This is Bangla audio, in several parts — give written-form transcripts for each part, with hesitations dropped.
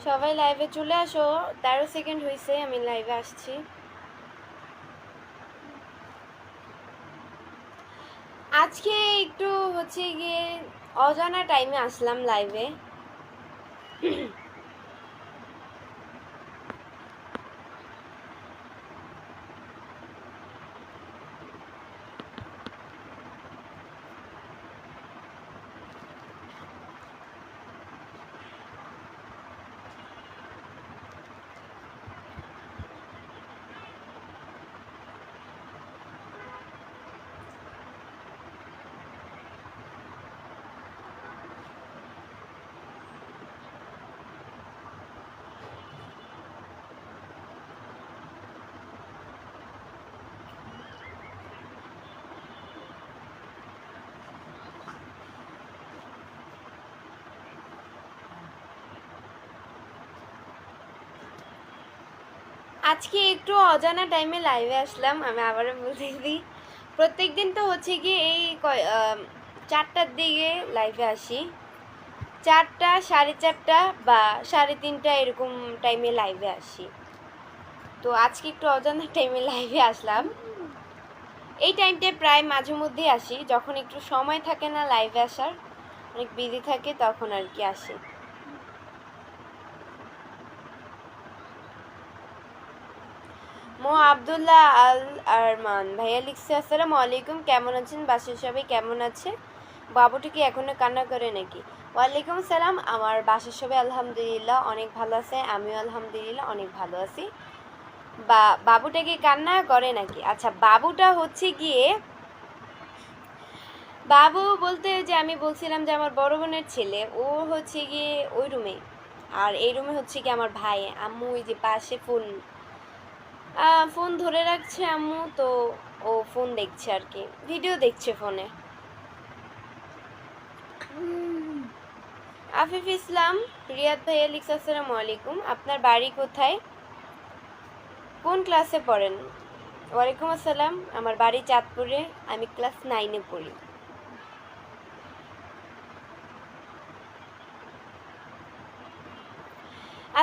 সবাই লাইভে চলে আসো। 13 সেকেন্ড হয়েছে আমি লাইভে আসছি। আজকে একটু হচ্ছে গিয়ে অজানা টাইমে আসলাম লাইভে। আজকে একটু অজানা টাইমে লাইভে আসলাম। আমি আবারও বলতেছি, প্রত্যেক দিন তো হচ্ছে কি এই 4টার দিকে লাইভে আসি, 4টা 4:30 বা 3:30 এরকম টাইমে লাইভে আসি। তো আজকে একটু অজানা টাইমে লাইভে আসলাম। এই টাইমটায় প্রায় মাঝে মধ্যেই আসি, যখন একটু সময় থাকে না লাইভে আসার, অনেক বিজি থাকে তখন আর কি আসি। মো আব্দুল্লাহ আল আরমান ভাইয়া লিখছে, আসসালামু আলাইকুম, কেমন আছেন? বাসার সবাই কেমন আছে? বাবুটা কি এখনো কান্না করে নাকি? ওয়ালাইকুম সালাম, আমার বাসার সবাই আলহামদুলিল্লাহ অনেক ভালো আছে, আমিও আলহামদুলিল্লাহ অনেক ভালো আছি। বাবুটা কি কান্না করে নাকি? আচ্ছা, বাবুটা হচ্ছে গিয়ে, বাবু বলতে যে আমি বলছিলাম যে আমার বড় বোনের ছেলে, ও হচ্ছে গিয়ে ওই রুমে, আর এই রুমে হচ্ছে কি আমার ভাই। আম্মু ওই যে পাশে ফোন ধরে রাখছে আম্মু, তো ও ফোন দেখছে আর কি, ভিডিও দেখছে ফোনে। আফিফ ইসলাম রিয়াদ ভাইয়া লিখছে, আসসালামু আলাইকুম, আপনার বাড়ি কোথায়, কোন ক্লাসে পড়েন? ওয়ালাইকুম আসসালাম, আমার বাড়ি চাঁদপুরে, আমি ক্লাস 9-এ পড়ি।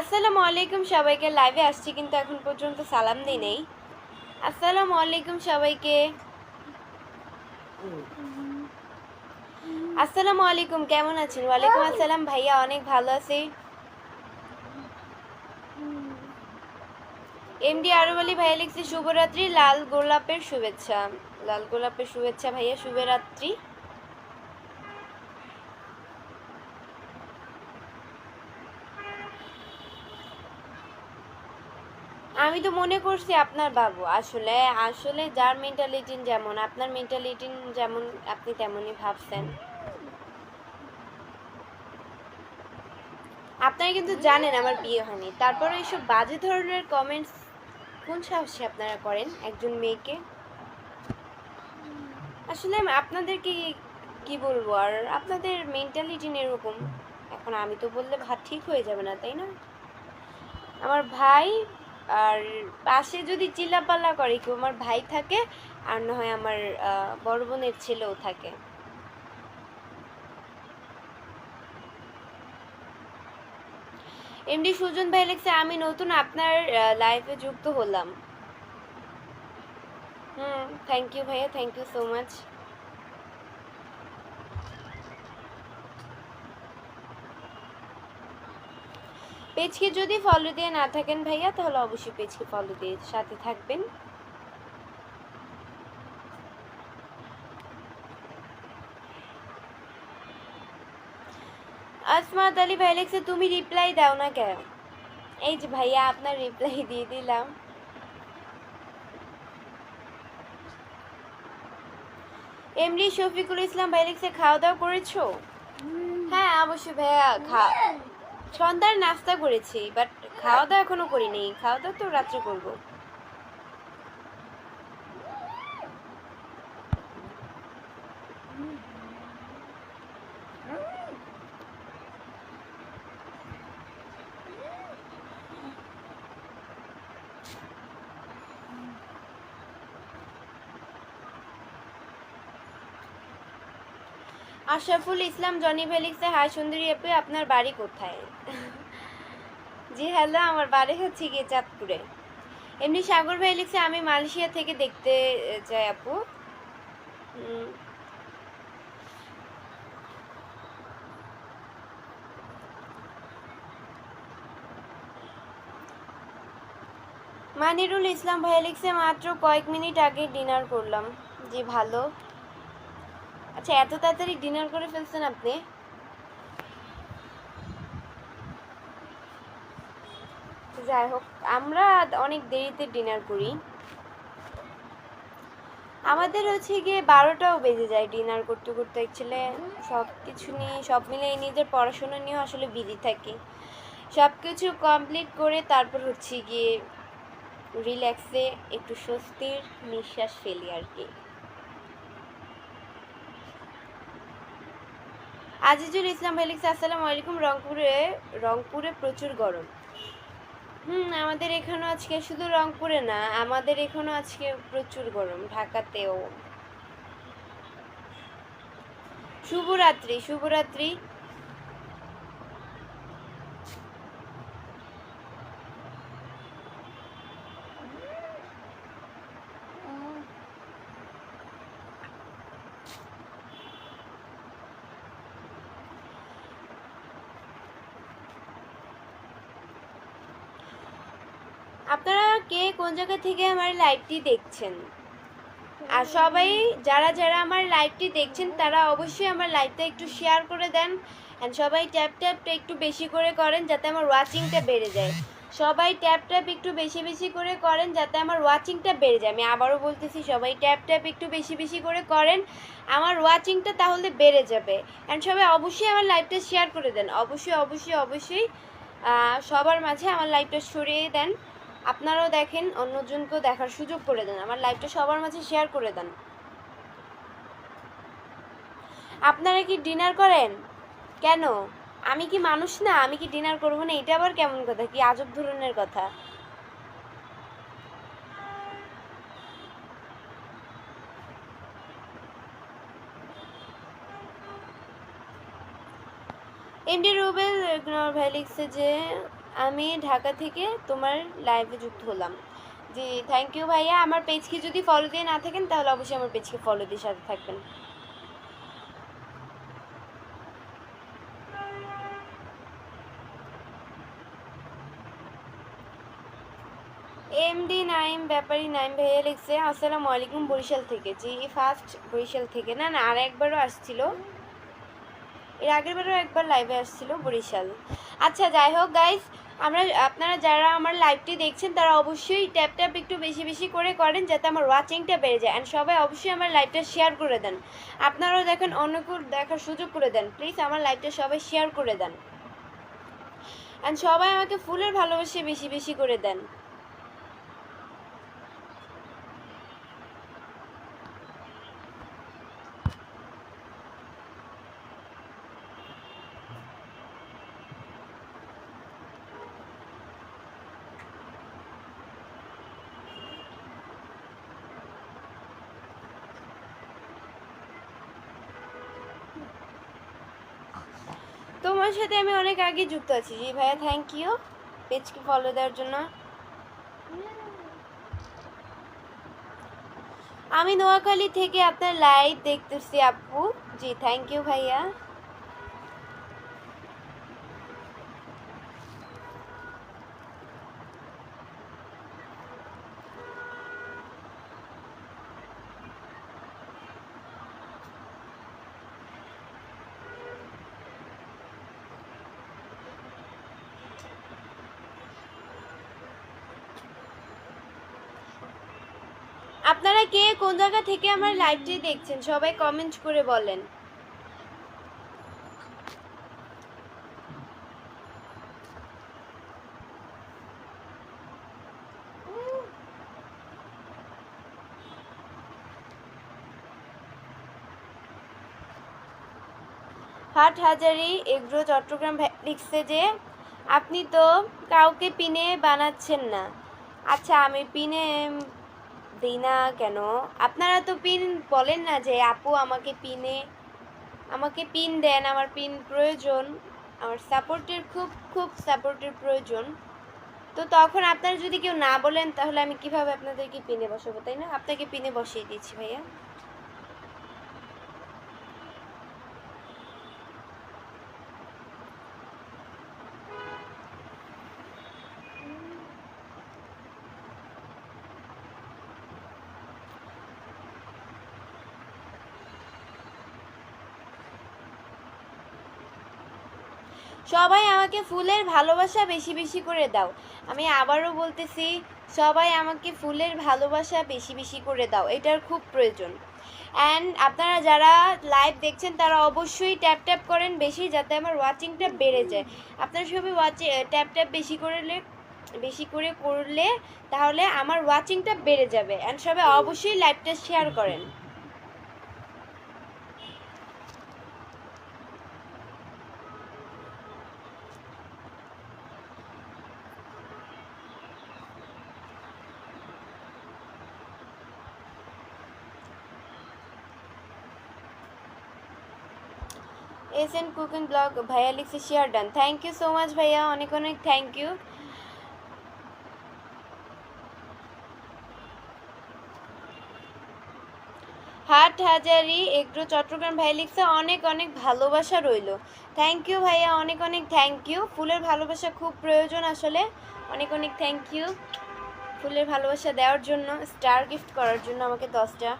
আসসালামু আলাইকুম সবাইকে, লাইভে আসছি কিন্তু এখন পর্যন্ত সালাম দিই নেই। আসসালামু আলাইকুম সবাইকে। আসসালামু আলাইকুম, কেমন আছেন? ওয়ালাইকুম আসসালাম ভাইয়া, অনেক ভালো আছি। এমডি আরব আলী ভাইয়া লিখছে, শুভরাত্রি, লাল গোলাপের শুভেচ্ছা। লাল গোলাপের শুভেচ্ছা ভাইয়া, শুভরাত্রি। আমি তো মনে করছি আপনার বাবু, আসলে আসলে যার মেন্টালিটি যেমন, আপনার মেন্টালিটি যেমন আপনি তেমনই ভাবছেন। আপনারা কিন্তু জানেন আমার বিয়ে হয়নি, তারপরে এইসব বাজে ধরনের কমেন্টস কোন সাহসে আপনারা করেন একজন মেয়েকে? আসলে আপনাদেরকে কি বলবো, আর আপনাদের মেন্টালিটি এরকম। এখন আমি তো বললে ভাত ঠিক হয়ে যাবে না, তাই না? আমার ভাই, আর পাশে যদি চিল্লাপাল্লা করে কেউ, আমার ভাই থাকে, আর না হয় আমার বড় বোনের ছেলেও থাকে। এমডি সুজন ভাই লিখছে, আমি নতুন আপনার লাইফে যুক্ত হলাম। থ্যাংক ইউ ভাইয়া, থ্যাংক ইউ সো মাচ। পেজকে যদি ফলো দিয়ে না থাকেন ভাইয়া, তাহলে অবশ্যই পেজকে ফলো দিয়ে সাথে থাকবেন। আসমাত আলী ভাই লিখছে, তুমি রিপ্লাই দাও না কেন? এই যে ভাইয়া আপনার রিপ্লাই দিয়ে দিলাম। এমডি শফিকুল ইসলাম ভাই লিখছে, খাওয়া দাওয়া করেছো? হ্যাঁ অবশ্যই ভাইয়া, সন্ধ্যার নাস্তা করেছি, বাট খাওয়া দাওয়া এখনো করিনি, খাওয়া দাওয়া তো রাত্রে করবো। আশরাফুল ইসলাম জনি ভাই লিখছে, হাই সুন্দরী আপু, আপনার বাড়ি কোথায়? জি হ্যালো, আমার বাড়ি হচ্ছে গিয়ে চাঁদপুরে। এমনি সাগর ভাই লিখছে আমি মালয়েশিয়া থেকে দেখতে চাই আপু। মানিরুল ইসলাম ভাই লিখছে মাত্র কয়েক মিনিট আগে ডিনার করলাম। জি ভালো। আচ্ছা, এত তাড়াতাড়ি ডিনার করে ফেলছেন আপনি? যাই হোক, আমরা অনেক দেরিতে ডিনার করি। আমাদের হচ্ছে গিয়ে 12টাও বেজে যায় ডিনার করতে করতে। অ্যাকচুয়ালি সব কিছু নিয়ে, সব মিলে নিজের পড়াশোনা নিয়েও আসলে বিজি থাকি। সব কিছু কমপ্লিট করে তারপর হচ্ছে গিয়ে রিল্যাক্সে একটু স্বস্তির নিঃশ্বাস ফেলি আর কি। আজিজুল ইসলাম ভাই লিখছে আসসালামু আলাইকুম, রংপুরে প্রচুর গরম। আমাদের এখানেও আজকে, শুধু রংপুরে না, আমাদের এখানেও আজকে প্রচুর গরম, ঢাকাতেও। শুভরাত্রি, শুভরাত্রি। আপনারা কে কোন জায়গা থেকে আমার লাইভটি দেখছেন? আর সবাই যারা যারা আমার লাইভটি দেখছেন তারা অবশ্যই আমার লাইভটা একটু শেয়ার করে দেন, অ্যান্ড সবাই ট্যাপ ট্যাপটা একটু বেশি করে করেন যাতে আমার ওয়াচিংটা বেড়ে যায়। সবাই ট্যাপ ট্যাপ একটু বেশি বেশি করে করেন যাতে আমার ওয়াচিংটা বেড়ে যায়। আমি আবারও বলতেছি, সবাই ট্যাপ ট্যাপ একটু বেশি বেশি করে করেন, আমার ওয়াচিংটা তাহলে বেড়ে যাবে। অ্যান্ড সবাই অবশ্যই আমার লাইভটা শেয়ার করে দেন, অবশ্যই অবশ্যই অবশ্যই সবার মাঝে আমার লাইভটা ছড়িয়ে দেন। আপনারাও দেখেন, অন্যজনকেও দেখার সুযোগ করে দেন, আমার লাইভটা সবার মাঝে শেয়ার করে দেন। আপনারা কি ডিনার করেন? কেন? আমি কি মানুষ না? আমি কি ডিনার করবো না? এটা আবার কেমন কথা? কি আজব ধরনের কথা। এমডি রুবেল ভাই লিখছে যে আমি ঢাকা থেকে তোমার লাইভে যুক্ত হলাম। জি থ্যাংক ইউ ভাইয়া। আমার পেজকে যদি ফলো দিয়ে না থাকেন তাহলে অবশ্যই আমার পেজকে ফলো দিয়ে সাথে থাকবেন। এমডি নাইম ব্যাপারী নাইম ভাইয়া লিখছে আসসালামু আলাইকুম, বরিশাল থেকে। জি ফার্স্ট বরিশাল থেকে, না না আর একবারও আসছিল, এর আগেরবারও একবার লাইভে আসছিল বরিশাল। আচ্ছা যাই হোক গাইস, আপনারা যারা আমার লাইভটি দেখছেন তারা অবশ্যই ট্যাপ ট্যাপ একটু বেশি বেশি করে করেন যাতে আমার ওয়াচিংটা বেড়ে যায়, অ্যান্ড সবাই অবশ্যই আমার লাইভটা শেয়ার করে দেন। আপনারাও দেখেন, অন্যকে দেখার সুযোগ করে দেন, প্লিজ আমার লাইভটা সবাই শেয়ার করে দেন, অ্যান্ড সবাই আমাকে ফুলের ভালোবাসে বেশি বেশি করে দেন। তোমার সাথে আমি অনেক আগে যুক্ত আছি। জি ভাইয়া থ্যাংক ইউ পেজকে ফলো দেওয়ার জন্য। আমি নোয়াখালী থেকে আপনার লাইভ দেখতেছি আপু। জি থ্যাংক ইউ ভাইয়া। আপনারা কে কোন জায়গা থেকে আমার লাইভটি দেখছেন সবাই কমেন্ট করে বলেন। হাটহাজারী এগ্রো চট্টগ্রাম লিখছে যে আপনি তো কাউকে পিনে বানাচ্ছেন না। আচ্ছা আমি পিনে দিই না কেন? আপনারা তো পিন বলেন না যে আপু আমাকে পিন দেন, আমার পিন প্রয়োজন, আমার সাপোর্টের খুব খুব সাপোর্টের প্রয়োজন। তো তখন আপনারা যদি কেউ না বলেন তাহলে আমি কিভাবে আপনাদেরকে পিনে বসাবো, তাই না? আপনাকে পিনে বসিয়ে দিচ্ছি ভাইয়া। সবাই আমাকে ফুলের ভালোবাসা বেশি বেশি করে দাও। আমি আবারও বলতেছি, সবাই আমাকে ফুলের ভালোবাসা বেশি বেশি করে দাও, এটার খুব প্রয়োজন। অ্যান্ড আপনারা যারা লাইভ দেখছেন তারা অবশ্যই ট্যাপ ট্যাপ করেন বেশি, যাতে আমার ওয়াচিংটা বেড়ে যায়। আপনারা সবাই ট্যাপ ট্যাপ বেশি করে করলে তাহলে আমার ওয়াচিংটা বেড়ে যাবে। অ্যান্ড সবাই অবশ্যই লাইভটা শেয়ার করেন। এসএন কুকিং ব্লগ ভাইয়া লিখছে share done. Thank you so much ভাইয়া, অনেক অনেক thank you. Hathazari agro Chattogram ভাই লিখছে অনেক অনেক ভালোবাসা রইল। থ্যাংক ইউ ভাইয়া, অনেক অনেক থ্যাংক ইউ। ফুলের ভালোবাসা খুব প্রয়োজন আসলে, অনেক অনেক থ্যাংক ইউ ফুলের ভালোবাসা দেওয়ার জন্য, স্টার গিফট করার জন্য আমাকে 10টা।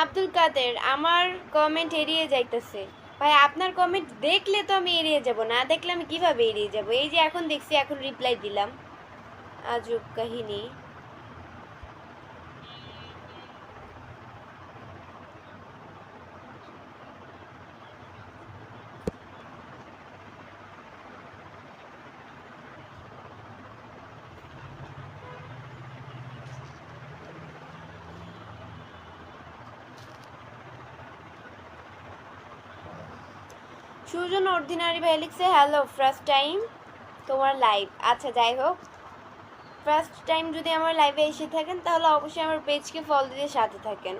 আব্দুল কাদের আমার কমেন্ট এড়িয়ে যাইতেছে। ভাই আপনার কমেন্ট দেখলে তো আমি এড়িয়ে যাব, না দেখলে আমি কিভাবে এড়িয়ে যাব? এই যে এখন দেখছি, এখন রিপ্লাই দিলাম। আজব কাহিনী। সুজন অর্ডিনারি ভাই লিখছে হ্যালো, ফার্স্ট টাইম তোমার লাইভ। আচ্ছা যাই হোক, ফার্স্ট টাইম যদি আমার লাইভে এসে থাকেন তাহলে অবশ্যই আমার পেজকে ফলো দিয়ে সাথে থাকেন।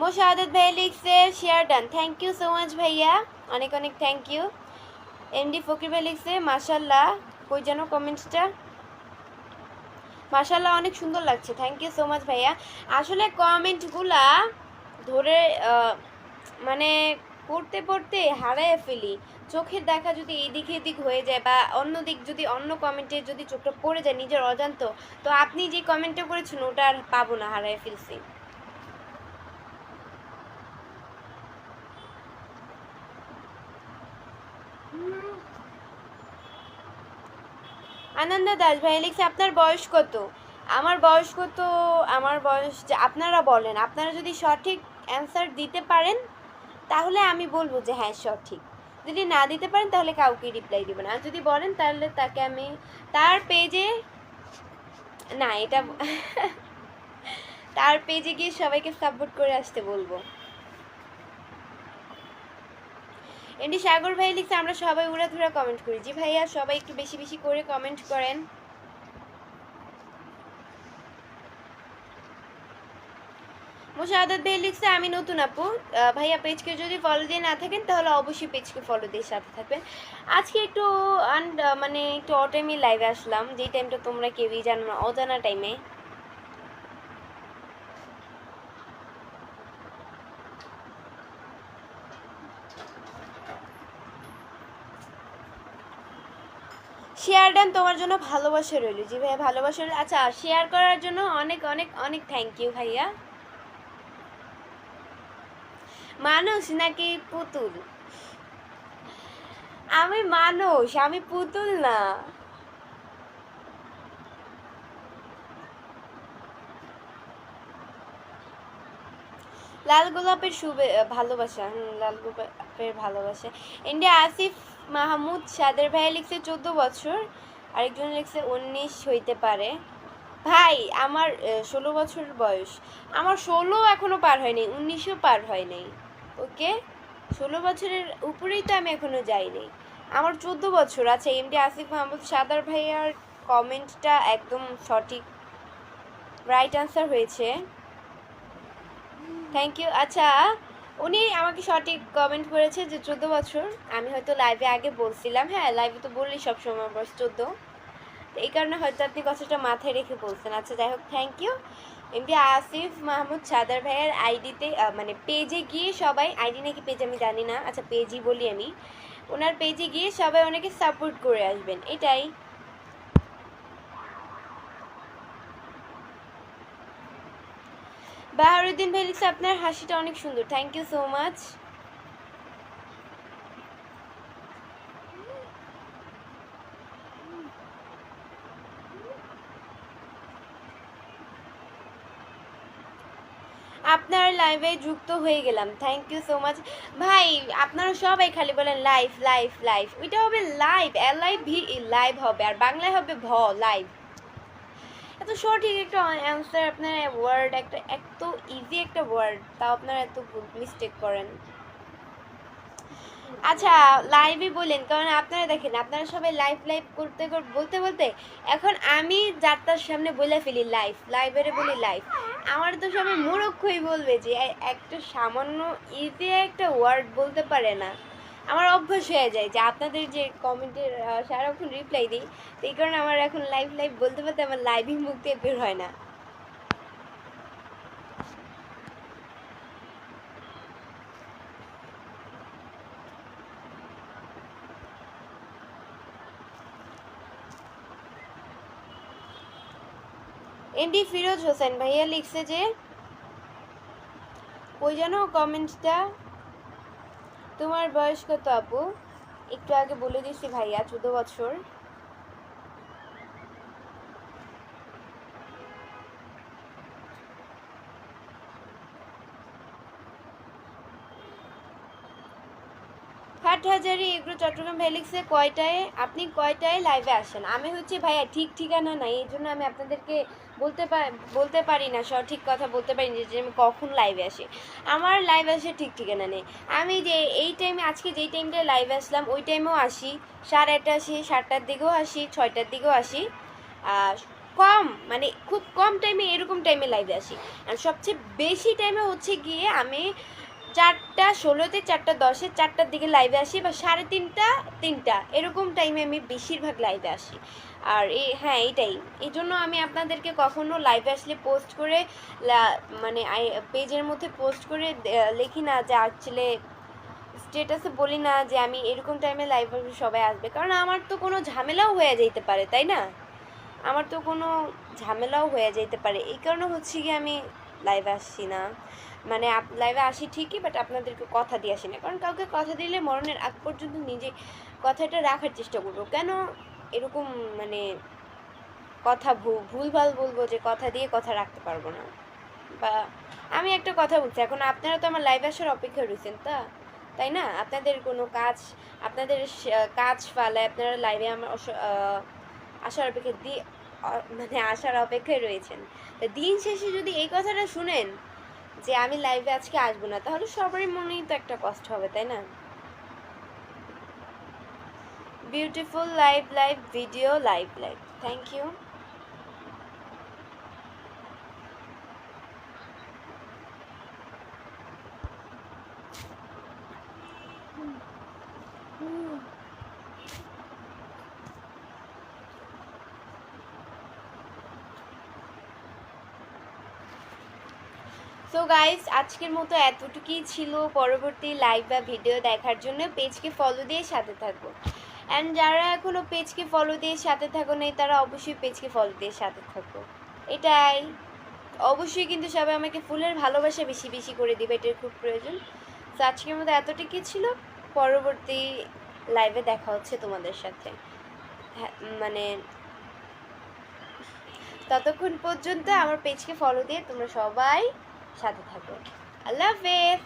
মোশাহাদাত ভাই লিখছে share done. Thank you so much ভাইয়া, অনেক অনেক থ্যাংক ইউ। এমডি ফকির ভাই লিখছে মাশাল্লাহ, কই যেন কমেন্টসটা, মাশাল্লাহ অনেক সুন্দর লাগছে। থ্যাংক ইউ সো মাচ ভাইয়া। আসলে কমেন্টগুলা ধরে মানে পড়তে পড়তে হারায় ফেলি। চোখের দেখা যদি এইদিক এদিক হয়ে যায় বা অন্য দিক যদি অন্য কমেন্টে যদি চোখটা পড়ে যায় নিজের অজান্ত, তো আপনি যে কমেন্টটা করেছেন ওটা আর পাবো না, হারায় ফেলছি। আনন্দ দাস ভাই লিখছে আপনার বয়স কত? আমার বয়স কত? আমার বয়স আপনারা বলেন, আপনারা যদি সঠিক অ্যান্সার দিতে পারেন তাহলে আমি বলবো যে হ্যাঁ সঠিক। যদি না দিতে পারেন তাহলে কাউকে রিপ্লাই দিব না। আর যদি বলেন তাহলে তাকে আমি তার পেজে, না এটা তার পেজে গিয়ে সবাইকে সাপোর্ট করে আসতে বলবো। এমনি সাগর ভাই লিখছে আমরা সবাই উড়াধুরা কমেন্ট করি। জি ভাইয়া, সবাই একটু বেশি বেশি করে কমেন্ট করেন। মোশাহাদাত ভাই লিখছে আমি নতুন আপু, ভাইয়া পেজকে যদি ফলো দিয়ে না থাকেন তাহলে অবশ্যই পেজকে ফলো দিয়ে সাথে থাকবেন। আজকে একটু মানে একটু অটাইমে লাইভে আসলাম, যেই টাইমটা তোমরা কেউই জানো না, অজানা টাইমে। শেয়ার ডান, তোমার জন্য ভালোবাসা রইল। জি ভাইয়া ভালোবাসা রইল। আচ্ছা শেয়ার করার জন্য অনেক অনেক অনেক থ্যাংক ইউ ভাইয়া। মানুষ নাকি পুতুল? আমি মানুষ, আমি পুতুল না। লাল গোলাপের ভালোবাসা, লাল গোলাপের ভালোবাসা। ইন্ডিয়া আসিফ মাহমুদ সাদের ভাই লিখছে 14 বছর, আরেকজন লিখছে 19 হইতে পারে। ভাই আমার 16 বছর বয়স, আমার 16 এখনো পার হয়নি, 19ও পার হয় নাই। ওকে, 16 বছরের উপরেই তো আমি এখনো যাইনি, আমার 14 বছর। আচ্ছা এমডি আসিফ মাহমুদ সাদার ভাইয়ার কমেন্টটা একদম সঠিক, রাইট আনসার হয়েছে। Thank you. আচ্ছা, উনি আমাকে সঠিক কমেন্ট করেছে যে 14 বছর। আমি হয়তো লাইভে আগে বলছিলাম, হ্যাঁ লাইভে তো বললি সবসময় বয়স 14, তো এই কারণে হয়তো আপনি কথাটা মাথায় রেখে বলছেন। আচ্ছা যাই হোক, থ্যাংক ইউ। এমনি আসিফ মাহমুদ সাদার ভাইয়ের আইডিতে মানে পেজে গিয়ে সবাই, আইডি নাকি পেজ আমি জানি না, আচ্ছা পেজই বলি আমি, ওনার পেজে গিয়ে সবাই অনেকে সাপোর্ট করে আসবেন, এটাই। বাহারুদ্দিন ভাই লিখছে আপনার হাসিটা অনেক সুন্দর, থ্যাংক ইউ সো মাচ। আপনার লাইভে যুক্ত হয়ে গেলাম, থ্যাংক ইউ সো মাচ ভাই। আপনারা সবাই খালি বলেন লাইভ লাইভ লাইভ, ওইটা হবে লাইভ, LIV লাইভ হবে, আর বাংলায় হবে লাইভ। এত সঠিক একটা অ্যান্সার, আপনার ওয়ার্ড একটা এত ইজি একটা ওয়ার্ড, তাও আপনারা এত মিস্টেক করেন। আচ্ছা লাইভই বলেন, কারণ আপনারা দেখেন আপনারা সবাই লাইভ লাইভ করতে বলতে বলতে এখন আমি যাত্রার সামনে বলে ফেলি লাইভ, লাইভেরে বলি লাইভ। আমার তো সবাই মূর্খই বলবে যে একটা সামান্য ইজি একটা ওয়ার্ড বলতে পারে না। আমার অভ্যাস হয়ে যায় যে আপনাদের যে কমেন্টের সারাক্ষণ রিপ্লাই দিই, তো এই কারণে আমার এখন লাইভ লাইভ বলতে বলতে আমার লাইভই মুখ দিয়ে বের হয় না। এমডি ফিরোজ হোসেন ভাইয়া লিখছে যে, ওই যেন কমেন্টটা, তোমার বয়স কত আপু? একটু আগে বলে দিছি ভাইয়া 14 বছর। হাটহাজারি এগুলো চট্টগ্রাম ভ্যালিক্সে কয়টায়, আপনি কয়টায় লাইভে আসেন? আমি হচ্ছে ভাইয়া ঠিক ঠিকানা নাই, এই জন্য আমি আপনাদেরকে বলতে পারি না, সঠিক কথা বলতে পারি না যে আমি কখন লাইভে আসি। আমার লাইভ আসে ঠিক ঠিকানা নেই। আমি যে এই টাইমে আজকে যেই টাইমটায় লাইভে আসলাম ওই টাইমেও আসি, 8:30 আসি, 7টার দিকেও আসি, 6টার দিকেও আসি। কম মানে খুব কম টাইমে এরকম টাইমে লাইভে আসি। আর সবচেয়ে বেশি টাইমে হচ্ছে গিয়ে আমি 4:16-তে, 4:10-এ, 4টার দিকে লাইভে আসি, বা 3:30, 3টা এরকম টাইমে আমি বেশিরভাগ লাইভে আসি। আর হ্যাঁ এইটাই, এই জন্য আমি আপনাদেরকে কখনো লাইভে আসলে পোস্ট করে মানে পেজের মধ্যে পোস্ট করে লিখি না যে আসলে স্টেটাসে বলি না যে আমি এরকম টাইমে লাইভে সবাই আসবে, কারণ আমার তো কোনো ঝামেলাও হয়ে যেতে পারে, তাই না? আমার তো কোনো ঝামেলাও হয়ে যেতে পারে, এই কারণে হচ্ছে কি আমি লাইভে আসছি না। মানে লাইভে আসি ঠিকই, বাট আপনাদেরকে কথা দিয়ে আসি না, কারণ কাউকে কথা দিলে মরণের আগ পর্যন্ত নিজে কথাটা রাখার চেষ্টা করবো। কেন এরকম মানে কথা ভুলভাল বলবো যে কথা দিয়ে কথা রাখতে পারবো না? বা আমি একটা কথা বলছি, এখন আপনারা তো আমার লাইভে আসার অপেক্ষা রয়েছেন, তাই না? আপনাদের কোনো কাজ, আপনাদের কাজ ফালায় আপনারা লাইভে আমার আসার অপেক্ষা মানে আসার অপেক্ষায় রয়েছেন। তা দিন শেষে যদি এই কথাটা শুনেন যে আমি লাইভে আজকে আসবো না, তাহলে সবারই মনেই তো একটা কষ্ট হবে, তাই না? Beautiful live live video live live, thank you. So guys আজকের মতো এতটুকুই ছিল। পরবর্তী লাইভ বা ভিডিও দেখার জন্য পেজকে ফলো দিয়ে সাথে থাকবো। অ্যান্ড যারা এখনও পেজকে ফলো দিয়ে সাথে থাকো নেই, তারা অবশ্যই পেজকে ফলো দিয়ে সাথে থাকো, এটাই। অবশ্যই কিন্তু সবাই আমাকে ফুলের ভালোবাসা বেশি বেশি করে দিবে, এটার খুব প্রয়োজন। তো আজকের মতো এতটুকুই ছিল। পরবর্তী লাইভে দেখা হচ্ছে তোমাদের সাথে। হ্যাঁ মানে ততক্ষণ পর্যন্ত আমার পেজকে ফলো দিয়ে তোমরা সবাই সাথে থাকো। আল্লাহ হাফেজ।